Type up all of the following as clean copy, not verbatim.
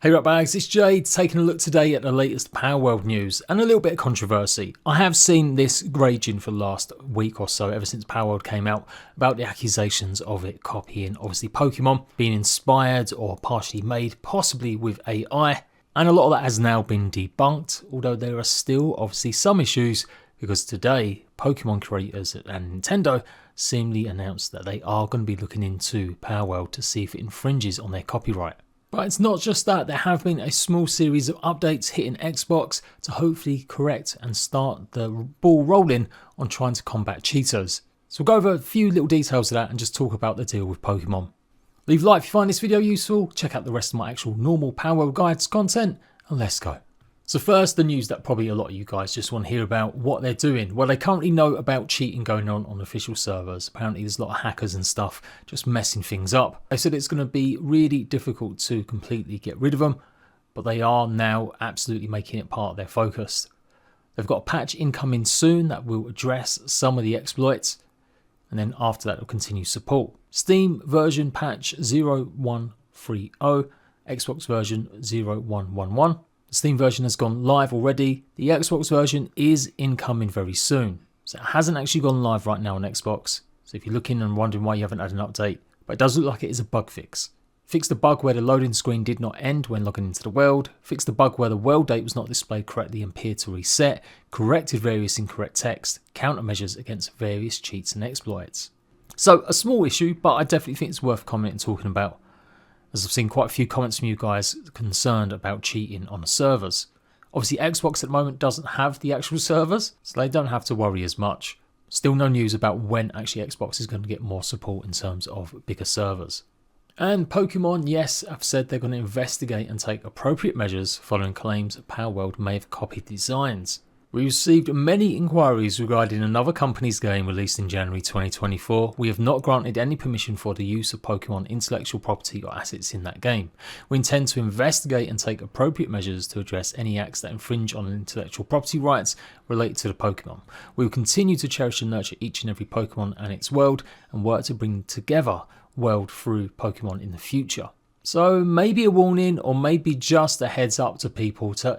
Hey ratbags, it's Jade taking a look today at the latest Palworld news and a little bit of controversy. I have seen this raging for the last week or so, ever since Palworld came out, about the accusations of it copying obviously Pokemon, being inspired or partially made, possibly with AI, and a lot of that has now been debunked, although there are still obviously some issues because today Pokemon creators and Nintendo seemingly announced that they are going to be looking into Palworld to see if it infringes on their copyright. But it's not just that, there have been a small series of updates hitting Xbox to hopefully correct and start the ball rolling on trying to combat cheaters. So we'll go over a few little details of that and just talk about the deal with Pokemon. Leave a like if you find this video useful, check out the rest of my actual normal Palworld Guides content, and let's go. So first, the news that probably a lot of you guys just want to hear about, what they're doing. Well, they currently know about cheating going on official servers. Apparently there's a lot of hackers and stuff just messing things up. They said it's going to be really difficult to completely get rid of them, but they are now absolutely making it part of their focus. They've got a patch incoming soon that will address some of the exploits, and then after that they'll continue support. Steam version patch 0130, Xbox version 0111. The Steam version has gone live already. The Xbox version is incoming very soon. So it hasn't actually gone live right now on Xbox. So if you're looking and wondering why you haven't had an update, but it does look like it is a bug fix. Fixed the bug where the loading screen did not end when logging into the world. Fixed the bug where the world date was not displayed correctly and appeared to reset. Corrected various incorrect text. Countermeasures against various cheats and exploits. So a small issue, but I definitely think it's worth commenting and talking about, as I've seen quite a few comments from you guys concerned about cheating on the servers. Obviously Xbox at the moment doesn't have the actual servers, so they don't have to worry as much. Still no news about when actually Xbox is going to get more support in terms of bigger servers. And Pokemon, yes, have said they're going to investigate and take appropriate measures following claims that Palworld may have copied designs. We received many inquiries regarding another company's game released in January 2024. We have not granted any permission for the use of Pokemon intellectual property or assets in that game. We intend to investigate and take appropriate measures to address any acts that infringe on intellectual property rights related to the Pokemon. We will continue to cherish and nurture each and every Pokemon and its world, and work to bring together world through Pokemon in the future. So maybe a warning, or maybe just a heads up to people to,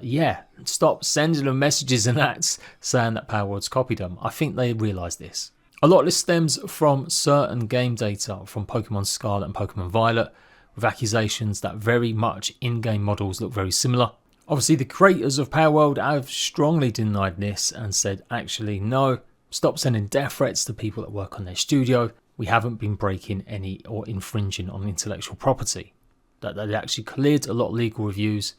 stop sending them messages and acts saying that Palworld's copied them. I think they realise this. A lot of this stems from certain game data from Pokemon Scarlet and Pokemon Violet, with accusations that very much in-game models look very similar. Obviously the creators of Palworld have strongly denied this and said actually no, stop sending death threats to people that work on their studio. We haven't been breaking any or infringing on intellectual property. That they actually cleared a lot of legal reviews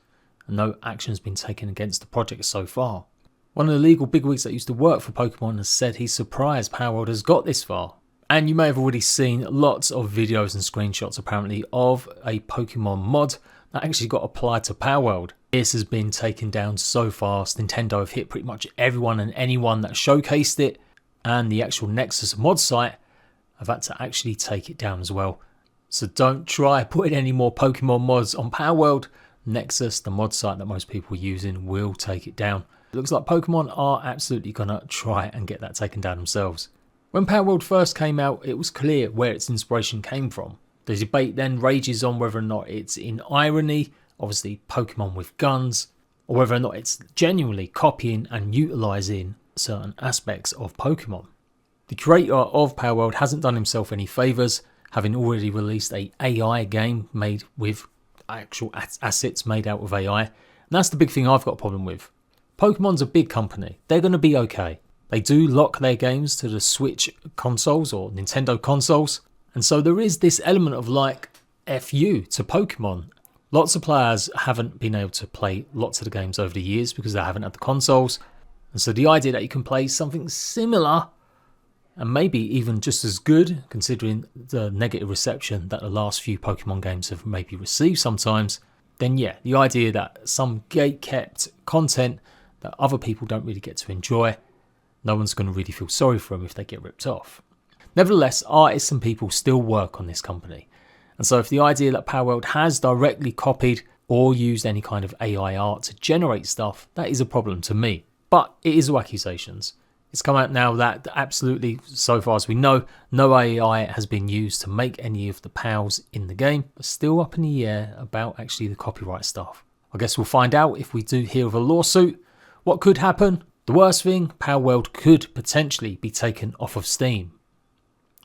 and no action has been taken against the project so far. One of the legal bigwigs that used to work for Pokemon has said he's surprised Palworld has got this far. And you may have already seen lots of videos and screenshots apparently of a Pokemon mod that actually got applied to Palworld. This has been taken down so fast. Nintendo have hit pretty much everyone and anyone that showcased it, and the actual Nexus mod site have had to actually take it down as well. So don't try putting any more Pokemon mods on Palworld. Nexus, the mod site that most people are using, will take it down. It looks like Pokemon are absolutely going to try and get that taken down themselves. When Palworld first came out, it was clear where its inspiration came from. The debate then rages on whether or not it's in irony, obviously Pokemon with guns, or whether or not it's genuinely copying and utilising certain aspects of Pokemon. The creator of Palworld hasn't done himself any favours, having already released a AI game made with actual assets made out of AI. And that's the big thing I've got a problem with. Pokemon's a big company. They're going to be okay. They do lock their games to the Switch consoles or Nintendo consoles. And so there is this element of like FU to Pokemon. Lots of players haven't been able to play lots of the games over the years because they haven't had the consoles. And so the idea that you can play something similar and maybe even just as good, considering the negative reception that the last few Pokemon games have maybe received sometimes, then yeah, the idea that some gate-kept content that other people don't really get to enjoy, no one's going to really feel sorry for them if they get ripped off. Nevertheless, artists and people still work on this company. And so if the idea that Palworld has directly copied or used any kind of AI art to generate stuff, that is a problem to me. But it is all accusations. It's come out now that absolutely, so far as we know, no AI has been used to make any of the POWs in the game, but still up in the air about actually the copyright stuff. I guess we'll find out if we do hear of a lawsuit. What could happen? The worst thing, Palworld could potentially be taken off of Steam.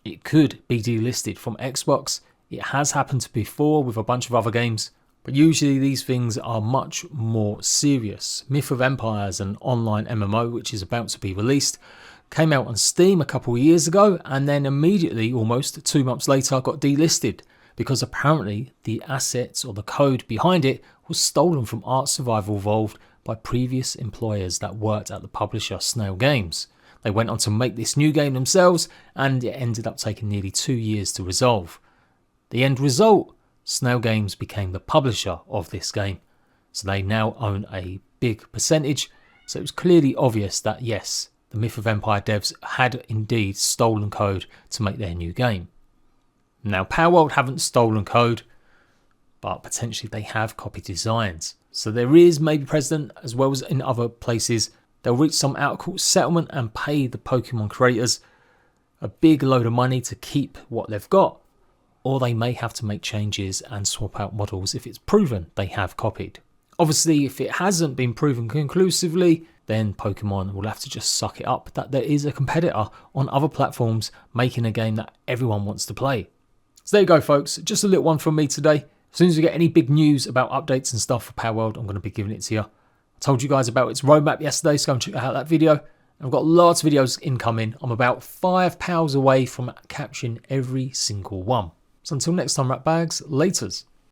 It could be delisted from Xbox. It has happened before with a bunch of other games, but usually these things are much more serious. Myth of Empires, an online MMO which is about to be released, came out on Steam a couple of years ago and then immediately, almost 2 months later, got delisted because apparently the assets or the code behind it was stolen from Art Survival Evolved by previous employers that worked at the publisher Snail Games. They went on to make this new game themselves and it ended up taking nearly 2 years to resolve. The end result? Snail Games became the publisher of this game, so they now own a big percentage, so it was clearly obvious that yes, the Myth of Empire devs had indeed stolen code to make their new game. Now Palworld haven't stolen code, but potentially they have copied designs, so there is maybe precedent as well as in other places. They'll reach some out-of-court settlement and pay the Pokemon creators a big load of money to keep what they've got, or they may have to make changes and swap out models if it's proven they have copied. Obviously, if it hasn't been proven conclusively, then Pokemon will have to just suck it up that there is a competitor on other platforms making a game that everyone wants to play. So there you go, folks. Just a little one from me today. As soon as we get any big news about updates and stuff for Palworld, I'm going to be giving it to you. I told you guys about its roadmap yesterday, so go and check out that video. I've got lots of videos incoming. I'm about £5 away from capturing every single one. So until next time, ratbags, laters.